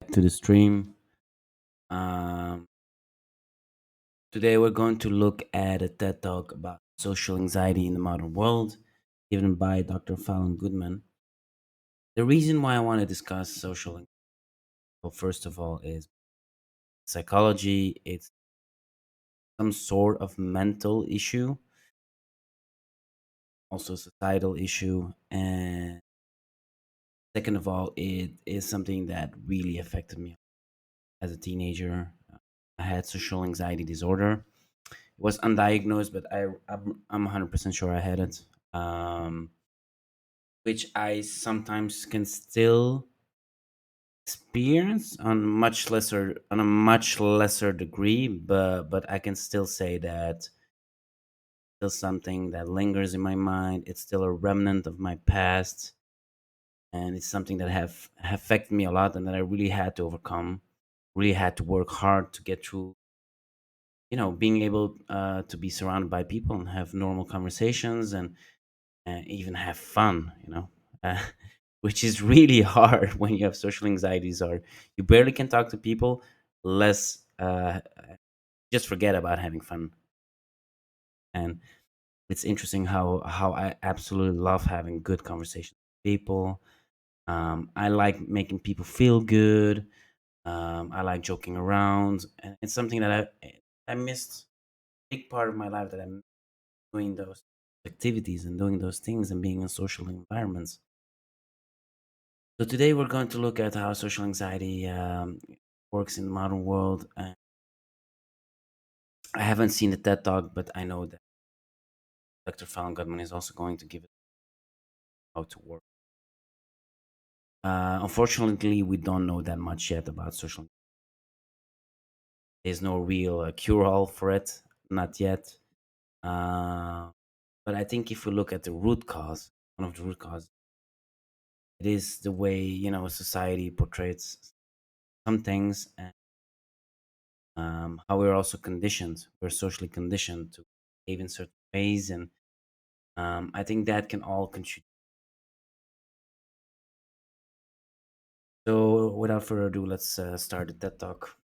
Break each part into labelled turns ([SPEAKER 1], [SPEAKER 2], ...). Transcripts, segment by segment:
[SPEAKER 1] To the stream. Um, Today, we're going to look at a TED talk about social anxiety in the modern world, given by Dr. Fallon Goodman. The reason why I want to discuss social anxiety, well, first of all, is psychology. It's some sort of mental issue, also societal issue, and second of all, it is something that really affected me as a teenager. I had social anxiety disorder. It was undiagnosed, but I'm 100% sure I had it, which I sometimes can still experience on a much lesser degree, but I can still say that still something that lingers in my mind. It's still a remnant of my past, and it's something that have affected me a lot, and that I really had to overcome. Really had to work hard to get through. Being able to be surrounded by people and have normal conversations and even have fun. Uh, which is really hard when you have social anxieties or you barely can talk to people. Less, just forget about having fun. And it's interesting how I absolutely love having good conversations with people. I like making people feel good. I like joking around, and it's something that I missed a big part of my life, that I'm doing those activities and doing those things and being in social environments. So today we're going to look at how social anxiety works in the modern world. I haven't seen the TED Talk, but I know that Dr. Fallon Goodman is also going to give it how to work. Unfortunately, we don't know that much yet about social. There's no real cure-all for it, not yet. Uh, but I think if we look at the root cause, one of the root causes, it is the way society portrays some things, and how we're also conditioned. We're socially conditioned to behave in certain ways, and I think that can all contribute. So, without further ado, let's start the TED Talk.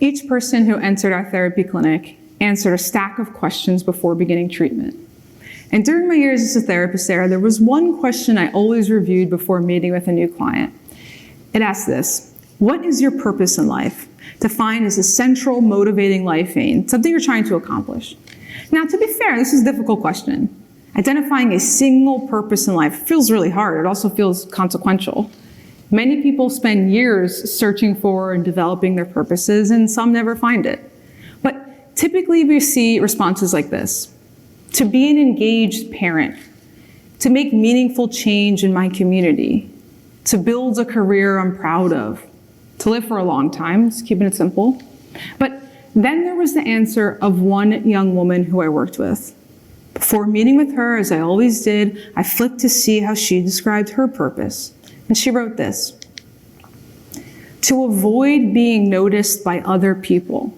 [SPEAKER 2] Each person who entered our therapy clinic answered a stack of questions before beginning treatment. And during my years as a therapist there was one question I always reviewed before meeting with a new client. It asked this: what is your purpose in life? Defined as a central motivating life aim, something you're trying to accomplish. Now, to be fair, this is a difficult question. Identifying a single purpose in life feels really hard. It also feels consequential. Many people spend years searching for and developing their purposes, and some never find it. But typically we see responses like this: to be an engaged parent, to make meaningful change in my community, to build a career I'm proud of, to live for a long time, just keeping it simple. But then there was the answer of one young woman who I worked with. Before meeting with her, as I always did, I flipped to see how she described her purpose. And she wrote this: to avoid being noticed by other people.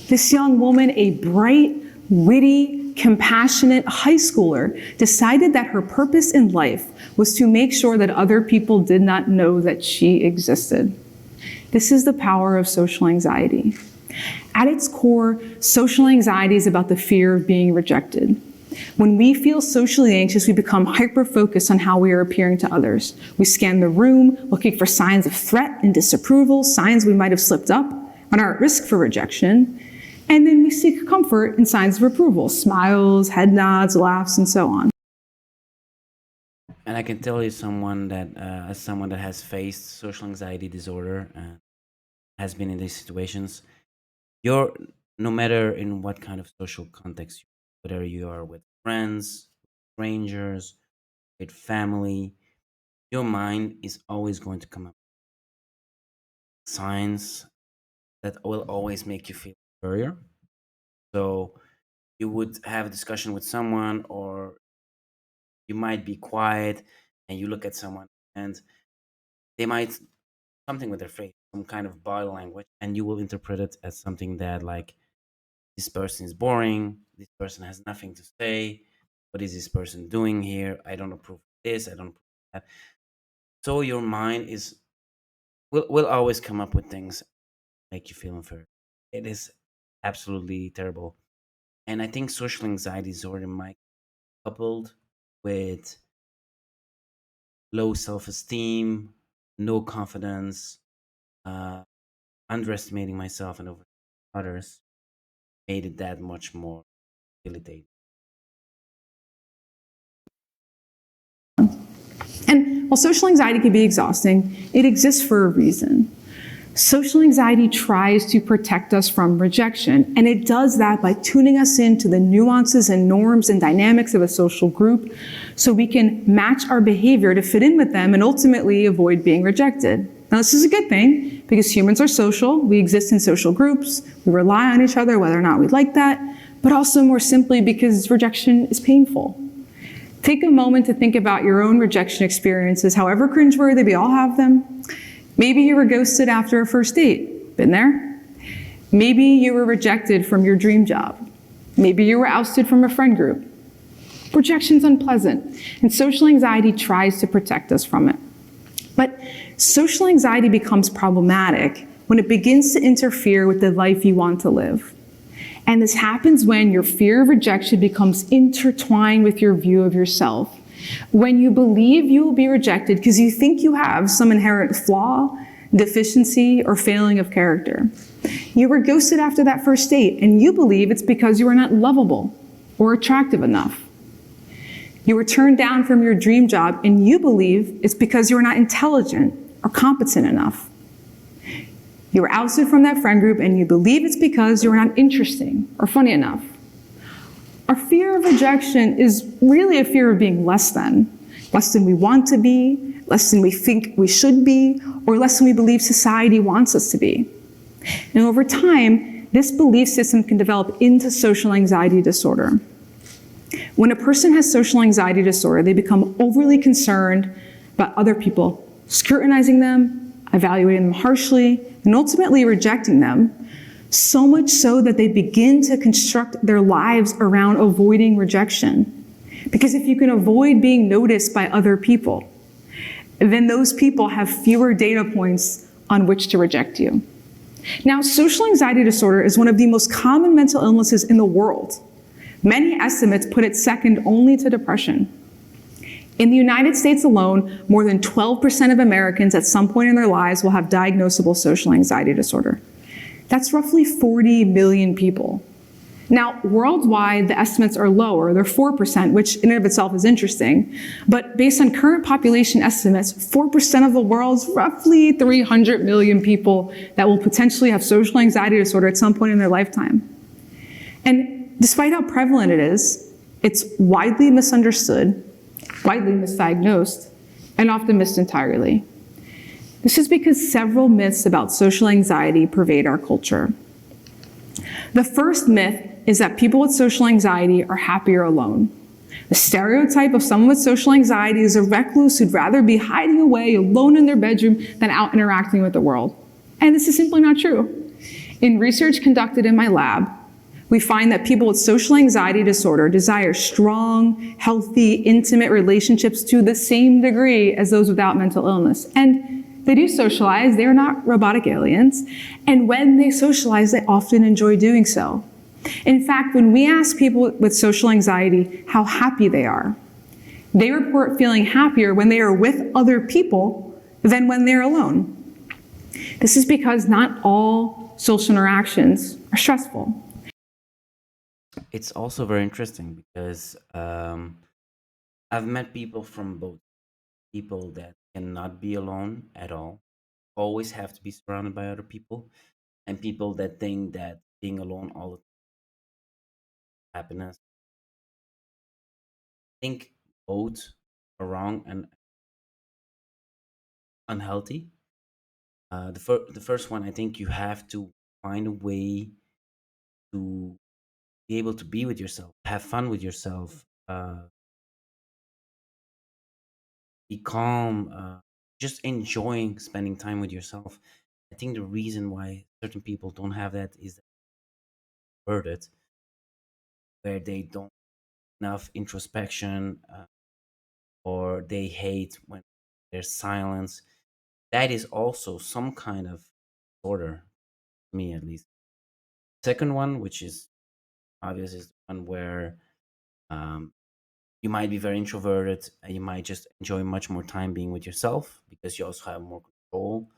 [SPEAKER 2] This young woman, a bright, witty, compassionate high schooler, decided that her purpose in life was to make sure that other people did not know that she existed. This is the power of social anxiety. At its core, social anxiety is about the fear of being rejected. When we feel socially anxious, we become hyper-focused on how we are appearing to others. We scan the room, looking for signs of threat and disapproval, signs we might have slipped up and are at risk for rejection. And then we seek comfort in signs of approval: smiles, head nods, laughs, and so on.
[SPEAKER 1] And I can tell you, as someone that has faced social anxiety disorder and has been in these situations, you're no matter in what kind of social context, whether you are with friends, strangers, with family, your mind is always going to come up with signs that will always make you feel superior. So you would have a discussion with someone, or you might be quiet and you look at someone and they might something with their face, some kind of body language, and you will interpret it as something that, like, This person is boring. This person has nothing to say. What is this person doing here? I don't approve of this. I don't approve of that. So your mind will always come up with things make you feel unfair. It is absolutely terrible. And I think social anxiety disorder might be coupled with low self-esteem, no confidence, uh, underestimating myself and over others made it that much more debilitating.
[SPEAKER 2] And while social anxiety can be exhausting, it exists for a reason. Social anxiety tries to protect us from rejection, and it does that by tuning us into the nuances and norms and dynamics of a social group so we can match our behavior to fit in with them and ultimately avoid being rejected. Now, this is a good thing because humans are social, we exist in social groups, we rely on each other whether or not we like that, but also more simply because rejection is painful. Take a moment to think about your own rejection experiences, however cringeworthy, we all have them. Maybe you were ghosted after a first date. Been there? Maybe you were rejected from your dream job. Maybe you were ousted from a friend group. Rejection's unpleasant, and social anxiety tries to protect us from it. But social anxiety becomes problematic when it begins to interfere with the life you want to live. And this happens when your fear of rejection becomes intertwined with your view of yourself. When you believe you will be rejected because you think you have some inherent flaw, deficiency, or failing of character. You were ghosted after that first date, and you believe it's because you are not lovable or attractive enough. You were turned down from your dream job, and you believe it's because you are not intelligent or competent enough. You were ousted from that friend group, and you believe it's because you are not interesting or funny enough. Our fear of rejection is really a fear of being less than we want to be, less than we think we should be, or less than we believe society wants us to be. And over time, this belief system can develop into social anxiety disorder. When a person has social anxiety disorder, they become overly concerned about other people scrutinizing them, evaluating them harshly, and ultimately rejecting them, so much so that they begin to construct their lives around avoiding rejection. Because if you can avoid being noticed by other people, then those people have fewer data points on which to reject you. Now, social anxiety disorder is one of the most common mental illnesses in the world. Many estimates put it second only to depression. In the United States alone, more than 12% of Americans at some point in their lives will have diagnosable social anxiety disorder. That's roughly 40 million people. Now, worldwide, the estimates are lower. They're 4%, which in and of itself is interesting. But based on current population estimates, 4% of the world's roughly 300 million people that will potentially have social anxiety disorder at some point in their lifetime. And despite how prevalent it is, it's widely misunderstood, widely misdiagnosed, and often missed entirely. This is because several myths about social anxiety pervade our culture. The first myth is that people with social anxiety are happier alone. The stereotype of someone with social anxiety is a recluse who'd rather be hiding away alone in their bedroom than out interacting with the world. And this is simply not true. In research conducted in my lab, we find that people with social anxiety disorder desire strong, healthy, intimate relationships to the same degree as those without mental illness. And they do socialize, they are not robotic aliens, and when they socialize, they often enjoy doing so. In fact, when we ask people with social anxiety how happy they are, they report feeling happier when they are with other people than when they're alone. This is because not all social interactions are stressful.
[SPEAKER 1] It's also very interesting because I've met people from both people that cannot be alone at all, always have to be surrounded by other people, and people that think that being alone all the time is happiness. I think both are wrong and unhealthy. The first one, I think you have to find a way to be able to be with yourself, have fun with yourself, be calm, just enjoying spending time with yourself. I think the reason why certain people don't have that is that introverted, where they don't enough introspection, or they hate when there's silence. That is also some kind of disorder, me at least. Second one, which is obvious, is the one where um, you might be very introverted and you might just enjoy much more time being with yourself because you also have more control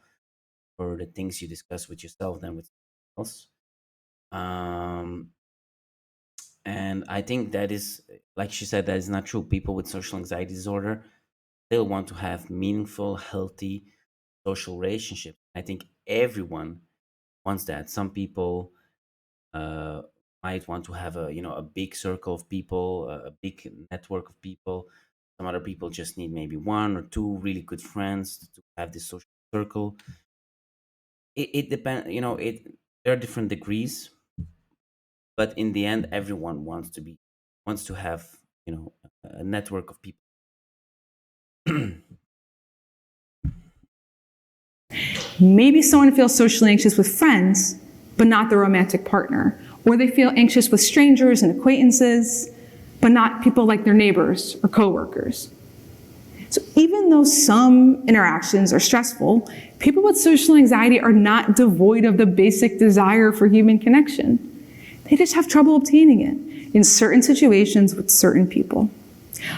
[SPEAKER 1] for the things you discuss with yourself than with someone else. Um, and I think that is, like she said, that is not true. People with social anxiety disorder still want to have meaningful, healthy social relationships. I think everyone wants that. Some people uh, might want to have a big circle of people, a big network of people. Some other people just need maybe one or two really good friends to have this social circle. It depends, it there are different degrees, but in the end, everyone wants to have a network of people.
[SPEAKER 2] Maybe someone feels socially anxious with friends, but not their romantic partner. Or they feel anxious with strangers and acquaintances, but not people like their neighbors or coworkers. So even though some interactions are stressful, people with social anxiety are not devoid of the basic desire for human connection. They just have trouble obtaining it in certain situations with certain people.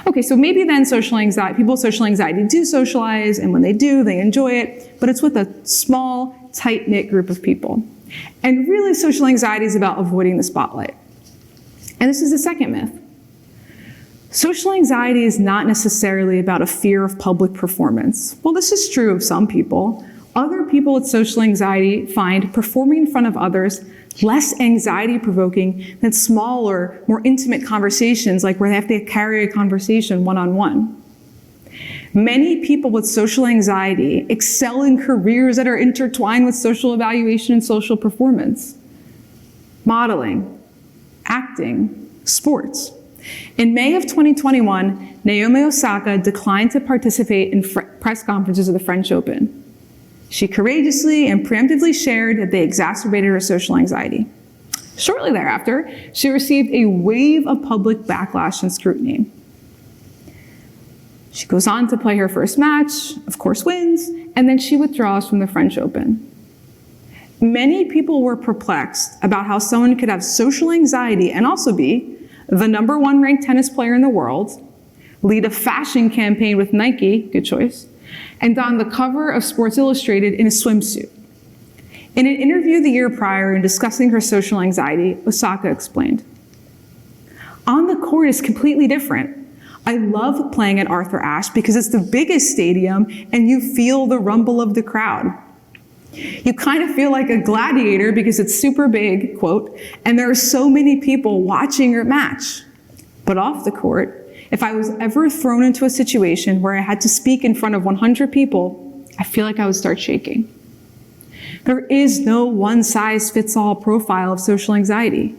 [SPEAKER 2] Okay, so maybe then people with social anxiety do socialize, and when they do, they enjoy it, but it's with a small, tight-knit group of people. And really, social anxiety is about avoiding the spotlight. And this is the second myth. Social anxiety is not necessarily about a fear of public performance. Well, this is true of some people. Other people with social anxiety find performing in front of others less anxiety provoking than smaller, more intimate conversations, like where they have to carry a conversation one-on-one. Many people with social anxiety excel in careers that are intertwined with social evaluation and social performance. Modeling, acting, sports. In May of 2021, Naomi Osaka declined to participate in press conferences of the French Open. She courageously and preemptively shared that they exacerbated her social anxiety. Shortly thereafter, she received a wave of public backlash and scrutiny. She goes on to play her first match, of course wins, and then she withdraws from the French Open. Many people were perplexed about how someone could have social anxiety and also be the #1 ranked tennis player in the world, lead a fashion campaign with Nike, good choice, and on the cover of Sports Illustrated in a swimsuit. In an interview the year prior in discussing her social anxiety, Osaka explained, "On the court is completely different. I love playing at Arthur Ashe because it's the biggest stadium and you feel the rumble of the crowd. You kind of feel like a gladiator because it's super big, quote, and there are so many people watching your match. But off the court, if I was ever thrown into a situation where I had to speak in front of 100 people, I feel like I would start shaking." There is no one-size-fits-all profile of social anxiety.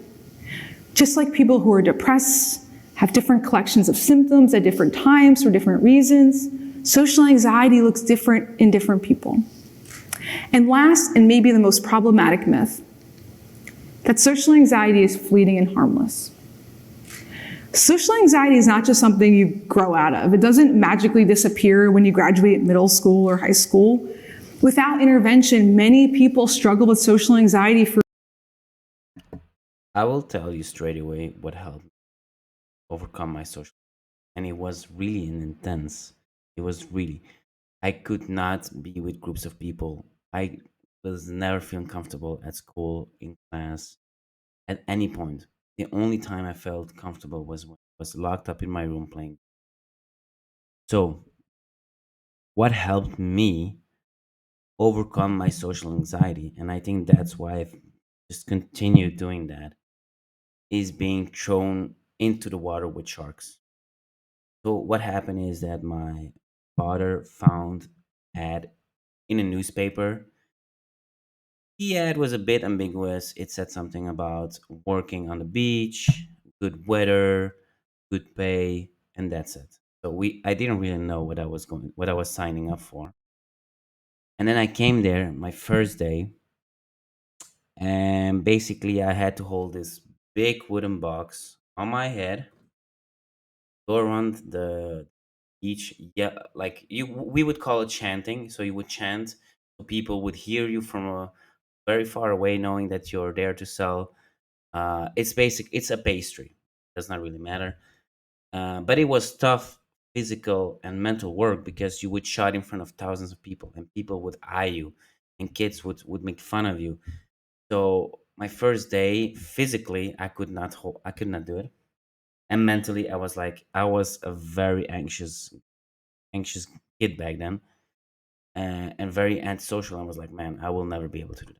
[SPEAKER 2] Just like people who are depressed have different collections of symptoms at different times for different reasons, social anxiety looks different in different people. And last, and maybe the most problematic myth, that social anxiety is fleeting and harmless. Social anxiety is not just something you grow out of. It doesn't magically disappear when you graduate middle school or high school. Without intervention, many people struggle with social anxiety for
[SPEAKER 1] I will tell you straight away what helped me overcome my social, and it was really an intense. It was really. I could not be with groups of people. I was never feeling comfortable at school, in class, at any point. The only time I felt comfortable was when I was locked up in my room playing. So, what helped me overcome my social anxiety, and I think that's why I've just continued doing that, is being thrown into the water with sharks. So what happened is that my father found ad in a newspaper. The ad was a bit ambiguous. It said something about working on the beach, good weather, good pay, and that's it. So I didn't really know what I was signing up for. And then I came there my first day, and basically I had to hold this big wooden box on my head, go around the beach. Yeah, like we would call it chanting. So you would chant, so people would hear you from very far away, knowing that you're there to sell. It's a pastry. Does not really matter. But it was tough physical and mental work because you would shot in front of thousands of people, and people would eye you, and kids would make fun of you. So my first day, physically, I could not do it, and mentally, I was a very anxious kid back then, and very antisocial. I was like, man, I will never be able to do that.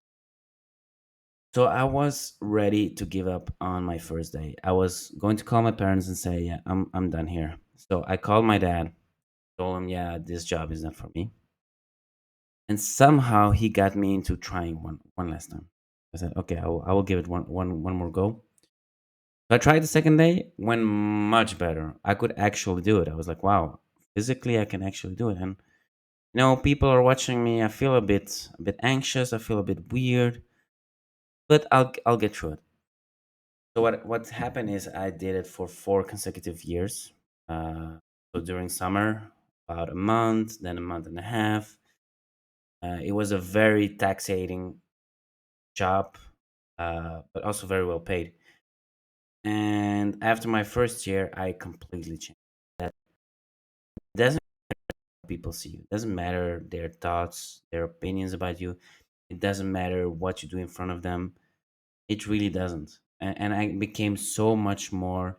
[SPEAKER 1] So I was ready to give up on my first day. I was going to call my parents and say, yeah, I'm done here. So I called my dad, told him, yeah, this job is not for me. And somehow he got me into trying one last time. I said, okay, I will give it one more go. So I tried the second day, went much better. I could actually do it. I was like, wow, physically I can actually do it. And people are watching me. I feel a bit anxious. I feel a bit weird, but I'll get through it. So what happened is I did it for 4 consecutive years. So during summer, about a month, then a month and a half. It was a very taxating job, but also very well paid. And after my first year, I completely changed. That doesn't matter how people see you. It doesn't matter their thoughts, their opinions about you. It doesn't matter what you do in front of them. It really doesn't. And I became so much more.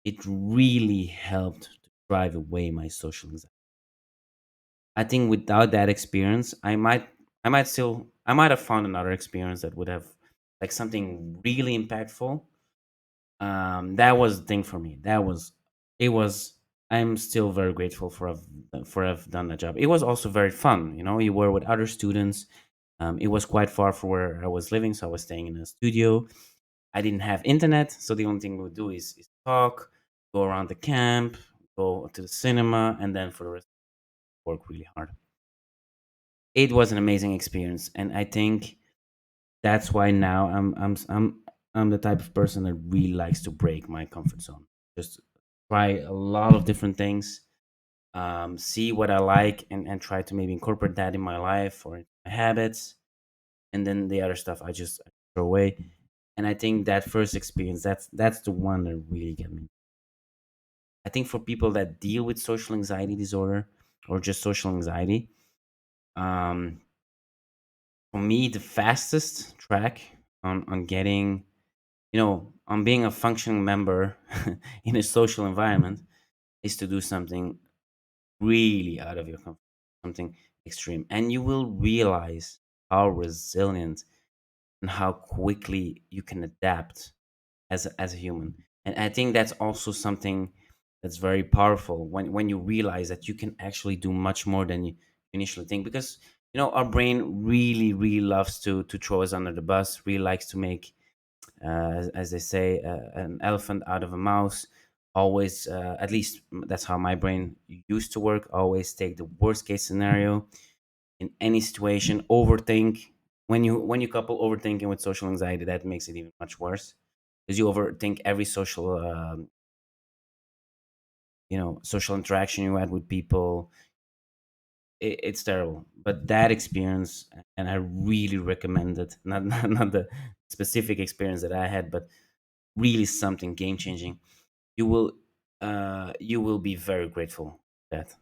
[SPEAKER 1] It really helped to drive away my social anxiety. I think without that experience, I might have found another experience that would have like something really impactful. That was the thing for me. It was. I'm still very grateful for have done that job. It was also very fun. You were with other students. It was quite far from where I was living, so I was staying in a studio. I didn't have internet, so the only thing we would do is talk, go around the camp, go to the cinema, and then for the rest work really hard. It was an amazing experience, and I think that's why now I'm the type of person that really likes to break my comfort zone. Just try a lot of different things, see what I like, and try to maybe incorporate that in my life or in my habits, and then the other stuff I just throw away. And I think that first experience, that's the one that really get me. I think for people that deal with social anxiety disorder or just social anxiety, um, for me, the fastest track on getting, on being a functioning member in a social environment is to do something really out of your comfort, something extreme, and you will realize how resilient and how quickly you can adapt as a human. And I think that's also something that's very powerful when you realize that you can actually do much more than you initially think, because our brain really really loves to throw us under the bus, really likes to make, as they say, an elephant out of a mouse. Always, at least that's how my brain used to work, always take the worst case scenario in any situation, overthink. When you couple overthinking with social anxiety, that makes it even much worse, because you overthink every social interaction you had with people. It's terrible. But that experience, and I really recommend it, not the specific experience that I had, but really something game changing. You will be very grateful for that.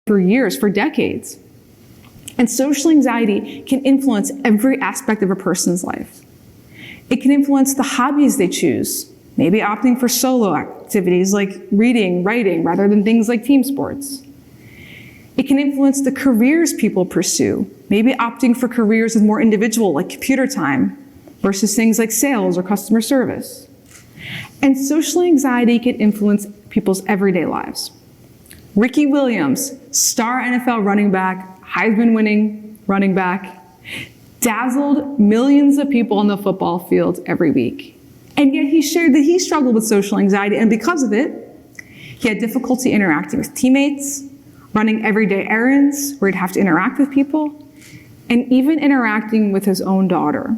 [SPEAKER 2] For years, for decades. And social anxiety can influence every aspect of a person's life. It can influence the hobbies they choose, maybe opting for solo activities like reading, writing, rather than things like team sports. It can influence the careers people pursue, maybe opting for careers with more individual, like computer time, versus things like sales or customer service. And social anxiety can influence people's everyday lives. Ricky Williams, star NFL running back, Heisman winning running back, dazzled millions of people on the football field every week. And yet he shared that he struggled with social anxiety, and because of it, he had difficulty interacting with teammates, running everyday errands where he'd have to interact with people, and even interacting with his own daughter.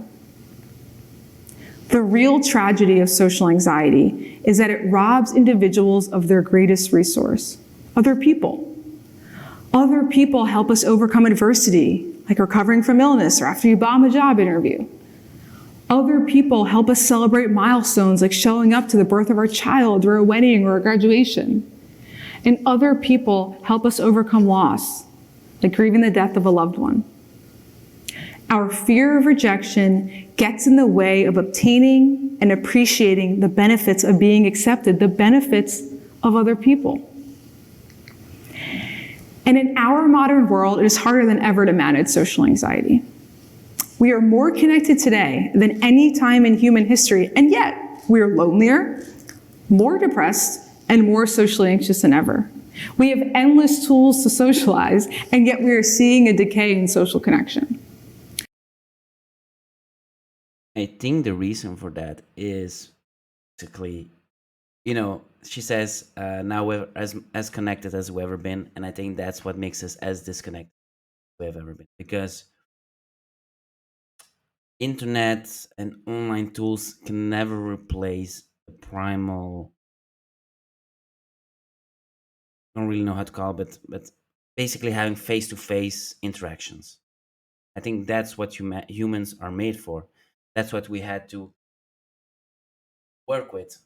[SPEAKER 2] The real tragedy of social anxiety is that it robs individuals of their greatest resource, other people. Other people help us overcome adversity, like recovering from illness or after you bomb a job interview. Other people help us celebrate milestones like showing up to the birth of our child or a wedding or a graduation. And other people help us overcome loss, like grieving the death of a loved one. Our fear of rejection gets in the way of obtaining and appreciating the benefits of being accepted, the benefits of other people. And in our modern world, it is harder than ever to manage social anxiety. We are more connected today than any time in human history, and yet we are lonelier, more depressed, and more socially anxious than ever. We have endless tools to socialize, and yet we are seeing a decay in social connection.
[SPEAKER 1] I think the reason for that is basically, she says, now we're as connected as we've ever been, and I think that's what makes us as disconnected as we've ever been, because internet and online tools can never replace the primal, I don't really know how to call it, but basically having face-to-face interactions. I think that's what humans are made for. That's what we had to work with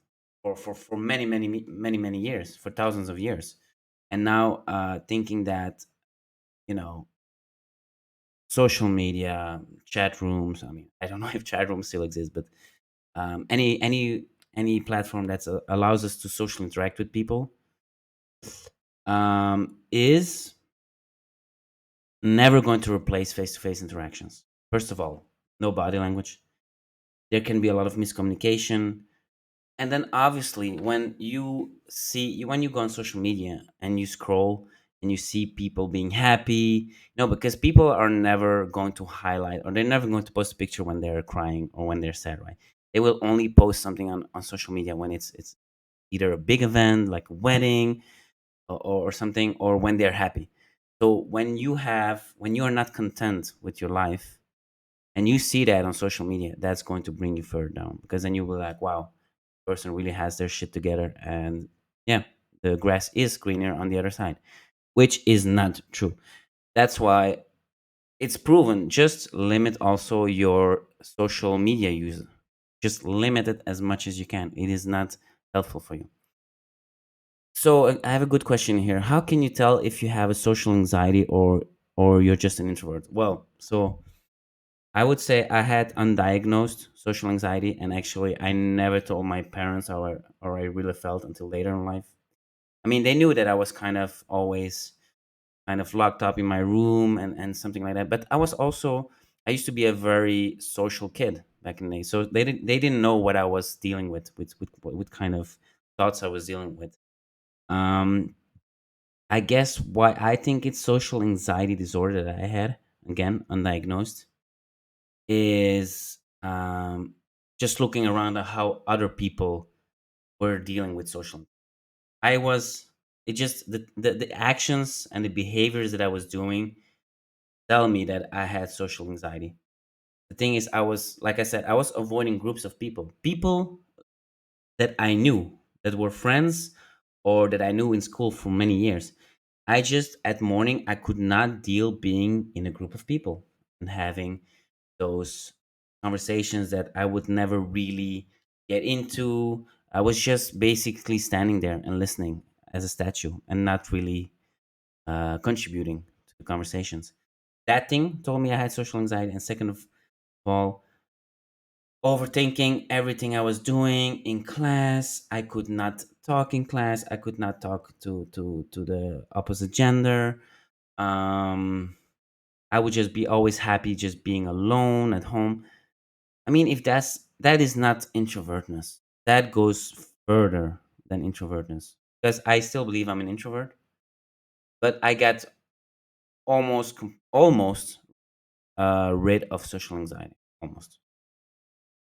[SPEAKER 1] for many, many, many, many years, for thousands of years. And now thinking that, you know, social media, chat rooms, I mean, I don't know if chat rooms still exist, but any platform that allows us to socially interact with people is never going to replace face-to-face interactions. First of all, no body language. There can be a lot of miscommunication. And then obviously when you go on social media and you scroll and you see people being happy, because people are never going to highlight, or they're never going to post a picture when they're crying or when they're sad, right? They will only post something on social media when it's either a big event like a wedding, or something, or when they're happy. So when you are not content with your life and you see that on social media, that's going to bring you further down, because then you'll be like, wow, person really has their shit together, and yeah, the grass is greener on the other side, which is not true. That's why it's proven, just limit also your social media use. Just limit it as much as you can. It is not helpful for you. So I have a good question here. How can you tell if you have a social anxiety, or you're just an introvert? Well, so I would say I had undiagnosed social anxiety, and actually, I never told my parents or I really felt until later in life. I mean, they knew that I was kind of always kind of locked up in my room, and something like that. But I used to be a very social kid back in the day, so they didn't know what I was dealing with what kind of thoughts I was dealing with. Um, I guess why I think it's social anxiety disorder that I had, again undiagnosed, is just looking around at how other people were dealing with social. I was it just the actions and the behaviors that I was doing tell me that I had social anxiety. The thing is, I was, like I said, I was avoiding groups of people that I knew, that were friends, or that I knew in school for many years. I just, at morning, I could not deal being in a group of people and having those conversations that I would never really get into. I was just basically standing there and listening as a statue, and not really contributing to the conversations. That thing told me I had social anxiety. And second of all, overthinking everything I was doing in class. I could not talk in class. I could not talk to the opposite gender. Um, I would just be always happy just being alone at home. I mean, if that is not introvertness, that goes further than introvertness. Because I still believe I'm an introvert, but I got almost rid of social anxiety. Almost.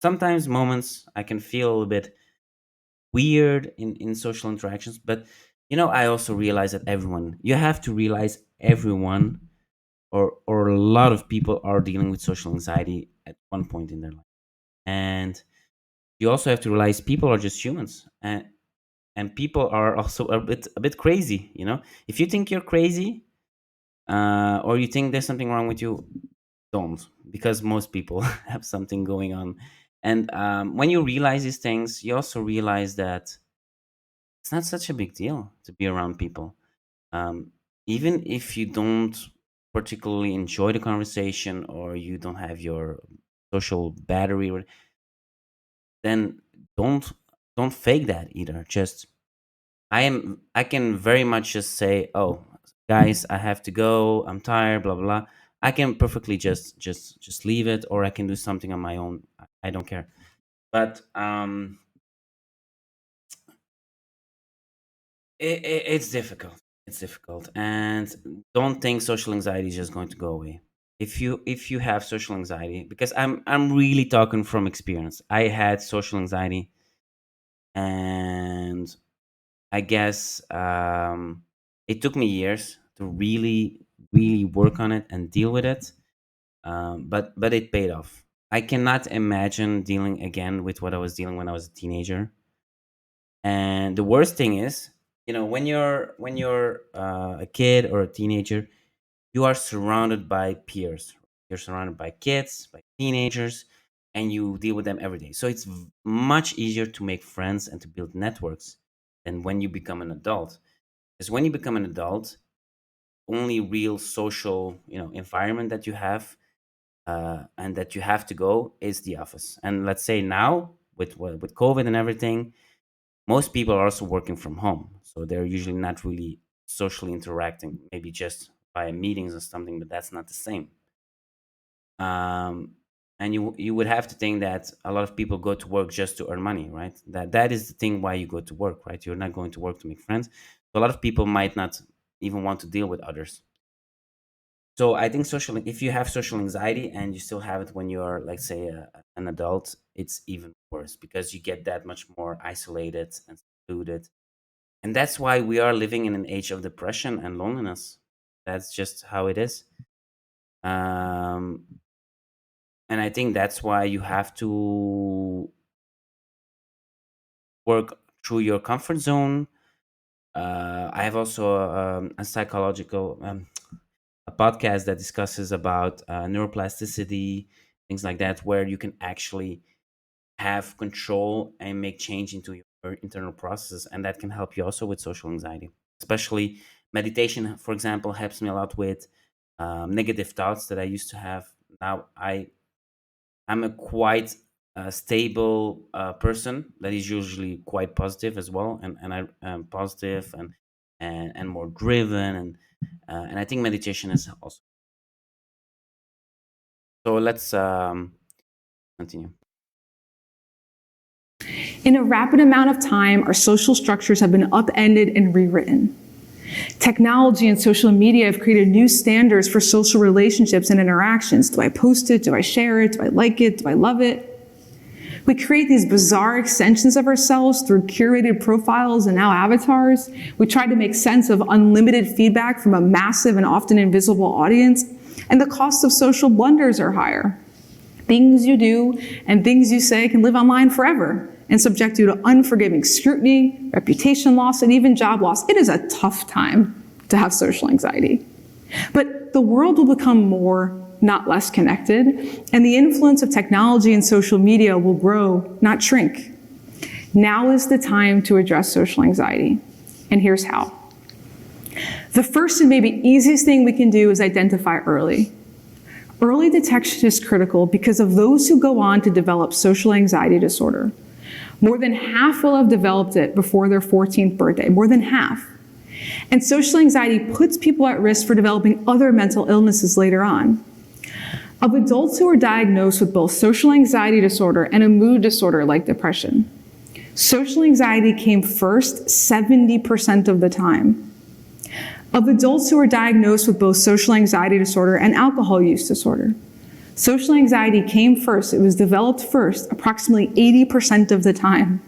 [SPEAKER 1] Sometimes moments I can feel a little bit weird in social interactions, but I also realize that you have to realize everyone, or a lot of people are dealing with social anxiety at one point in their life. And you also have to realize people are just humans, and people are also a bit crazy. If you think you're crazy, or you think there's something wrong with you, don't, because most people have something going on. And when you realize these things, you also realize that it's not such a big deal to be around people. um, Even if you don't particularly enjoy the conversation, or you don't have your social battery, then don't don't fake that either. Just, I can very much just say, oh, guys, I have to go, I'm tired, blah blah blah. I can perfectly just leave it, or I can do something on my own. I don't care. But it's difficult. It's difficult, and don't think social anxiety is just going to go away. If you have social anxiety, because I'm really talking from experience. I had social anxiety, and I guess it took me years to really work on it and deal with it. But it paid off. I cannot imagine dealing again with what I was dealing when I was a teenager. And the worst thing is, when you're a kid or a teenager, you are surrounded by peers. You're surrounded by kids, by teenagers, and you deal with them every day. So it's much easier to make friends and to build networks than when you become an adult. Because when you become an adult, only real social, environment that you have, and that you have to go, is the office. And let's say now, with COVID and everything, most people are also working from home, so they're usually not really socially interacting, maybe just via meetings or something, but that's not the same. um, and you would have to think that a lot of people go to work just to earn money, right? That is the thing why you go to work, right? You're not going to work to make friends. So a lot of people might not even want to deal with others. So I think if you have social anxiety and you still have it when you're, like, say, an adult, it's even worse, because you get that much more isolated and secluded. And that's why we are living in an age of depression and loneliness. That's just how it is. um, and I think that's why you have to work through your comfort zone. I have also a psychological a podcast that discusses about neuroplasticity, things like that, where you can actually have control and make change into your internal processes, and that can help you also with social anxiety. Especially meditation, for example, helps me a lot with negative thoughts that I used to have. Now I'm a quite stable person that is usually quite positive as well, and I am positive and more driven, and I think meditation is also. So let's continue.
[SPEAKER 2] In a rapid amount of time, our social structures have been upended and rewritten. Technology and social media have created new standards for social relationships and interactions. Do I post it? Do I share it? Do I like it? Do I love it? We create these bizarre extensions of ourselves through curated profiles and now avatars. We try to make sense of unlimited feedback from a massive and often invisible audience, and the cost of social blunders are higher. Things you do and things you say can live online forever and subject you to unforgiving scrutiny, reputation loss, and even job loss. It is a tough time to have social anxiety. But the world will become more, not less connected, and the influence of technology and social media will grow, not shrink. Now is the time to address social anxiety, and here's how. The first and maybe easiest thing we can do is identify early. Early detection is critical because of those who go on to develop social anxiety disorder. More than half will have developed it before their 14th birthday, more than half. And social anxiety puts people at risk for developing other mental illnesses later on. Of adults who are diagnosed with both social anxiety disorder and a mood disorder like depression, social anxiety came first 70% of the time. Of adults who are diagnosed with both social anxiety disorder and alcohol use disorder, social anxiety came first. It was developed first, approximately 80% of the time.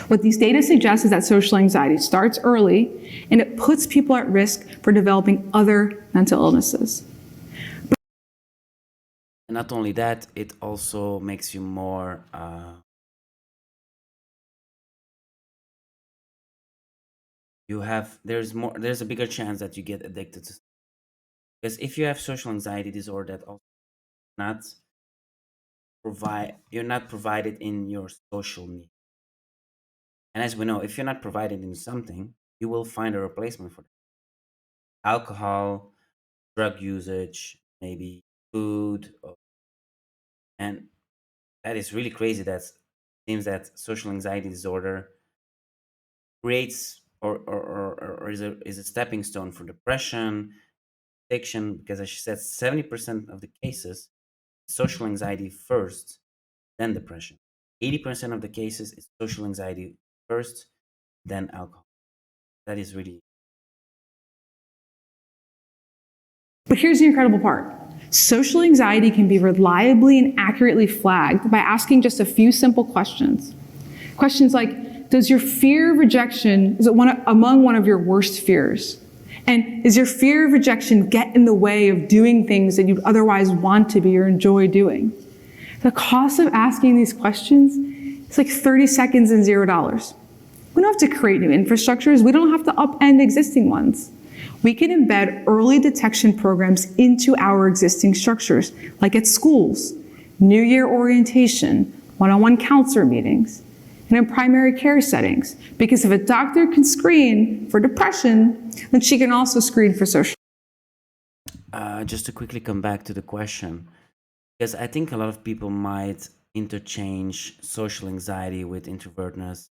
[SPEAKER 2] What these data suggest is that social anxiety starts early, and it puts people at risk for developing other mental illnesses.
[SPEAKER 1] And not only that, it also makes you more there's a bigger chance that you get addicted to, because if you have social anxiety disorder that also not you're not provided in your social need. And as we know, if you're not provided in something, you will find a replacement for that. Alcohol, drug usage, maybe food, and that is really crazy. That seems that social anxiety disorder creates or is a stepping stone for depression, addiction, because as she said, 70% of the cases, social anxiety first, then depression. 80% of the cases is social anxiety first, then alcohol. That is really.
[SPEAKER 2] But here's the incredible part. Social anxiety can be reliably and accurately flagged by asking just a few simple questions. Questions like, does your fear of rejection, is it among one of your worst fears? And is your fear of rejection get in the way of doing things that you'd otherwise want to be or enjoy doing? The cost of asking these questions is like 30 seconds and $0. We don't have to create new infrastructures. We don't have to upend existing ones. We can embed early detection programs into our existing structures, like at schools, New Year orientation, one-on-one counselor meetings, and in primary care settings. Because if a doctor can screen for depression, then she can also screen for social.
[SPEAKER 1] Just to quickly come back to the question, because I think a lot of people might interchange social anxiety with introvertness,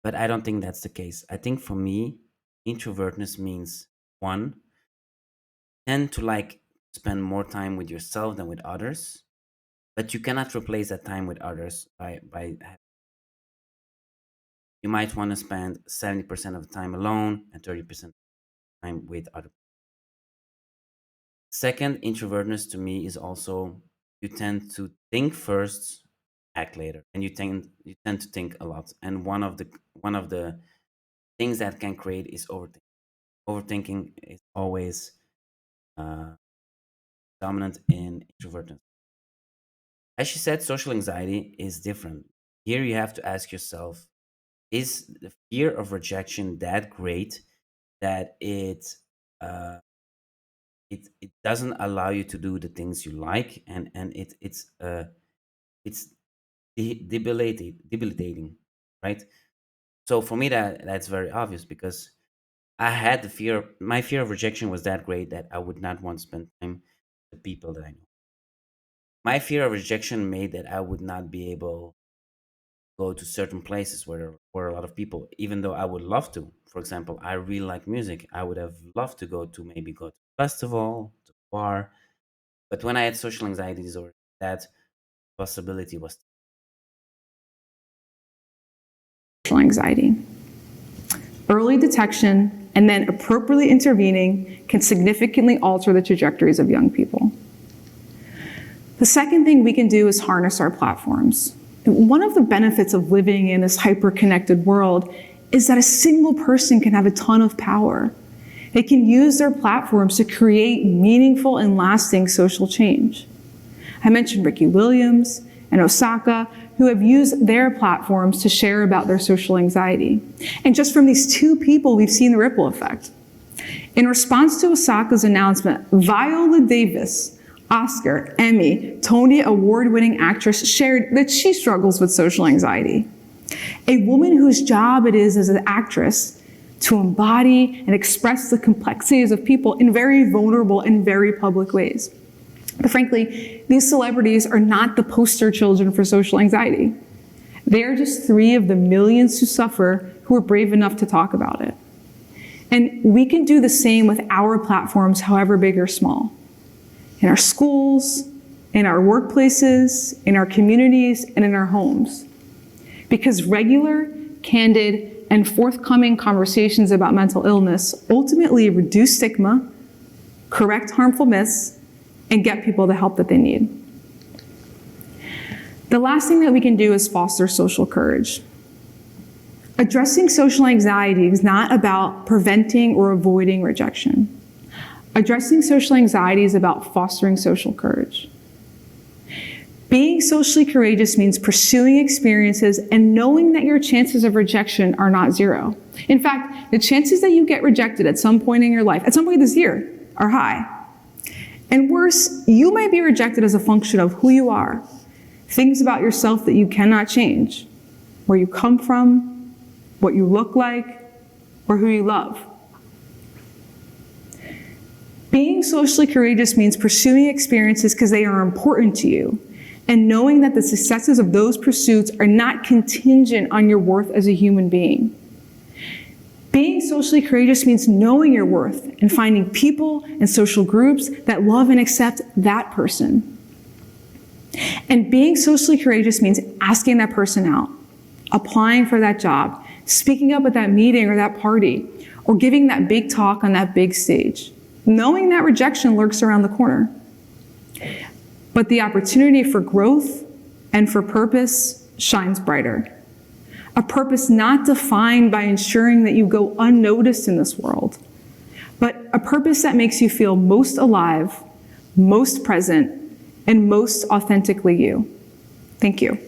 [SPEAKER 1] but I don't think that's the case. I think for me, introvertness means one, tend to like spend more time with yourself than with others, but you cannot replace that time with others by you might want to spend 70% of the time alone and 30% of the time with other. Second, introvertness to me is also you tend to think first, act later, and you tend to think a lot. And one of the things that can create is overthinking. Overthinking is always uh, dominant in introvertness. As she said, social anxiety is different. Here you have to ask yourself, is the fear of rejection that great that uh, it doesn't allow you to do the things you like, and it's debilitating, right? So for me that's very obvious, because I had my fear of rejection was that great that I would not want to spend time with the people that I know. My fear of rejection made that I would not be able go to certain places where there were a lot of people, even though I would love to. For example, I really like music. I would have loved to go to a festival, to a bar. But when I had social anxiety disorder, that possibility was.
[SPEAKER 2] Anxiety. Early detection and then appropriately intervening can significantly alter the trajectories of young people. The second thing we can do is harness our platforms. One of the benefits of living in this hyper-connected world is that a single person can have a ton of power. They can use their platforms to create meaningful and lasting social change. I mentioned Ricky Williams and Osaka, who have used their platforms to share about their social anxiety. And just from these two people, we've seen the ripple effect. In response to Osaka's announcement, Viola Davis, Oscar, Emmy, Tony award-winning actress, shared that she struggles with social anxiety. A woman whose job it is as an actress to embody and express the complexities of people in very vulnerable and very public ways. But frankly, these celebrities are not the poster children for social anxiety. They are just 3 of the millions who suffer who are brave enough to talk about it. And we can do the same with our platforms, however big or small. In our schools, in our workplaces, in our communities, and in our homes. Because regular, candid, and forthcoming conversations about mental illness ultimately reduce stigma, correct harmful myths, and get people the help that they need. The last thing that we can do is foster social courage. Addressing social anxiety is not about preventing or avoiding rejection. Addressing social anxiety is about fostering social courage. Being socially courageous means pursuing experiences and knowing that your chances of rejection are not zero. In fact, the chances that you get rejected at some point in your life, at some point this year, are high. And worse, you might be rejected as a function of who you are, things about yourself that you cannot change, where you come from, what you look like, or who you love. Being socially courageous means pursuing experiences because they are important to you, and knowing that the successes of those pursuits are not contingent on your worth as a human being. Being socially courageous means knowing your worth and finding people and social groups that love and accept that person. And being socially courageous means asking that person out, applying for that job, speaking up at that meeting or that party, or giving that big talk on that big stage, knowing that rejection lurks around the corner. But the opportunity for growth and for purpose shines brighter. A purpose not defined by ensuring that you go unnoticed in this world, but a purpose that makes you feel most alive, most present, and most authentically you. Thank you.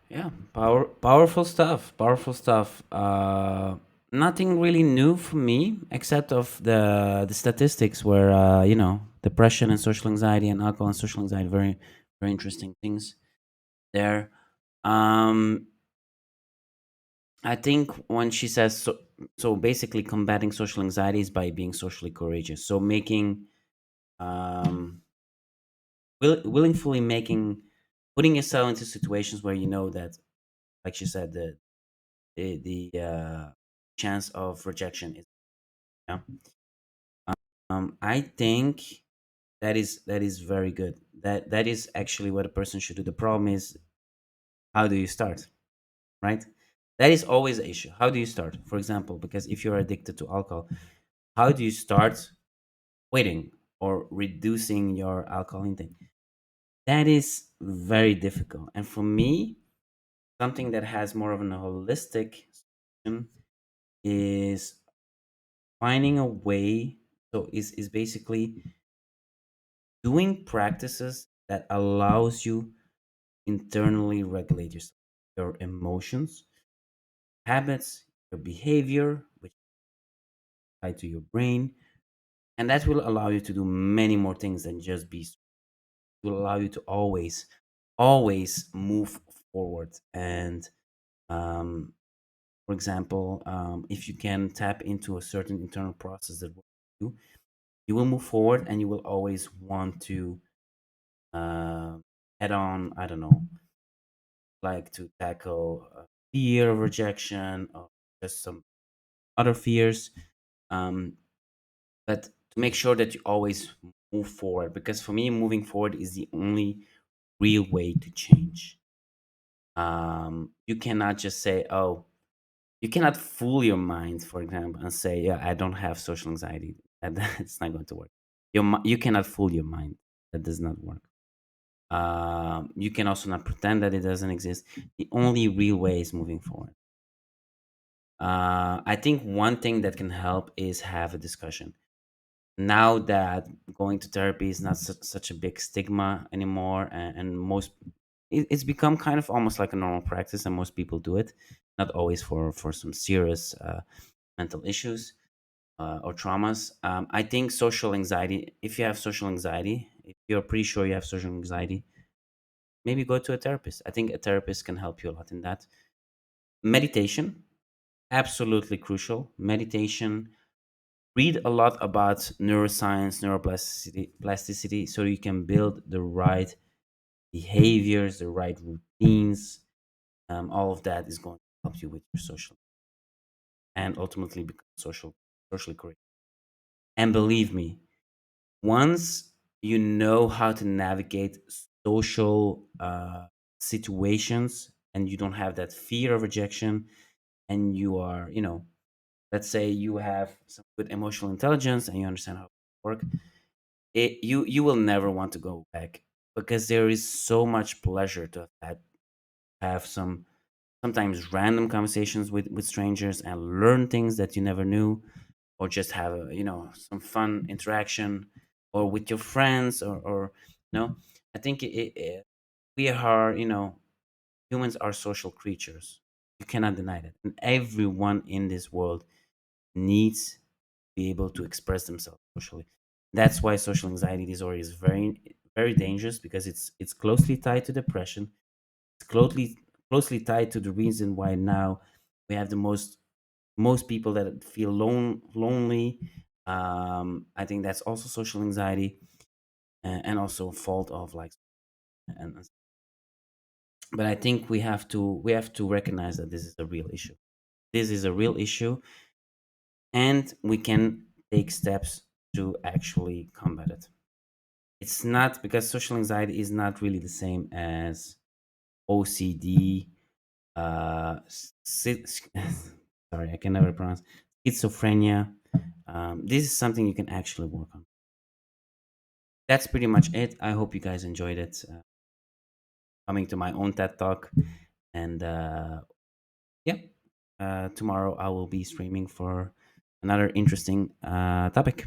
[SPEAKER 1] Yeah, powerful stuff. Powerful stuff. Nothing really new for me, except of the statistics where depression and social anxiety and alcohol and social anxiety, very very interesting things there. Um, I think when she says so basically combating social anxiety is by being socially courageous. So making um, willingly making putting yourself into situations where you know that, like she said, the chance of rejection is. Yeah. I think that is very good. That is actually what a person should do. The problem is, how do you start, right? That is always the issue. How do you start? For example, because if you're addicted to alcohol, how do you start quitting or reducing your alcohol intake? That is very difficult. And for me, something that has more of an holistic solution is finding a way. So is basically doing practices that allows you internally regulate yourself, your emotions, habits, your behavior, which is tied to your brain, and that will allow you to do many more things than just be. It will allow you to always move forward. And um, for example, if you can tap into a certain internal process that works for you, you will move forward, and you will always want to uh, head on. I don't know, like to tackle fear of rejection or just some other fears. Um, but to make sure that you always move forward, because for me, moving forward is the only real way to change. You cannot just say, oh, you cannot fool your mind, for example, and say, yeah, I don't have social anxiety. And that's not going to work. You cannot fool your mind. That does not work. You can also not pretend that it doesn't exist. The only real way is moving forward. I think one thing that can help is have a discussion. Now that going to therapy is not such a big stigma anymore, and it's become kind of almost like a normal practice, and most people do it, not always for some serious mental issues or traumas. I think social anxiety, if you have social anxiety, if you're pretty sure you have social anxiety, maybe go to a therapist. I think a therapist can help you a lot in that. Meditation, absolutely crucial. Meditation, read a lot about neuroscience, neuroplasticity, so you can build the right behaviors, the right routines. All of that is going to help you with your social and ultimately become socially correct. And believe me, once you know how to navigate social situations, and you don't have that fear of rejection, and you are, let's say you have some good emotional intelligence and you understand how to work, you will never want to go back, because there is so much pleasure to have some sometimes random conversations with strangers and learn things that you never knew. or just have a, some fun interaction, or with your friends, or I think we are, humans are social creatures. You cannot deny that, and everyone in this world needs to be able to express themselves socially. That's why social anxiety disorder is very dangerous, because it's closely tied to depression. It's closely tied to the reason why now we have the most people that feel lonely. I think that's also social anxiety, and also fault of like, and but I think we have to recognize that this is a real issue. This is a real issue, and we can take steps to actually combat it. It's not, because social anxiety is not really the same as OCD. Sorry, I can never pronounce, schizophrenia. This is something you can actually work on. That's pretty much it. I hope you guys enjoyed it. Coming to my own TED talk, and yeah, tomorrow I will be streaming for another interesting topic.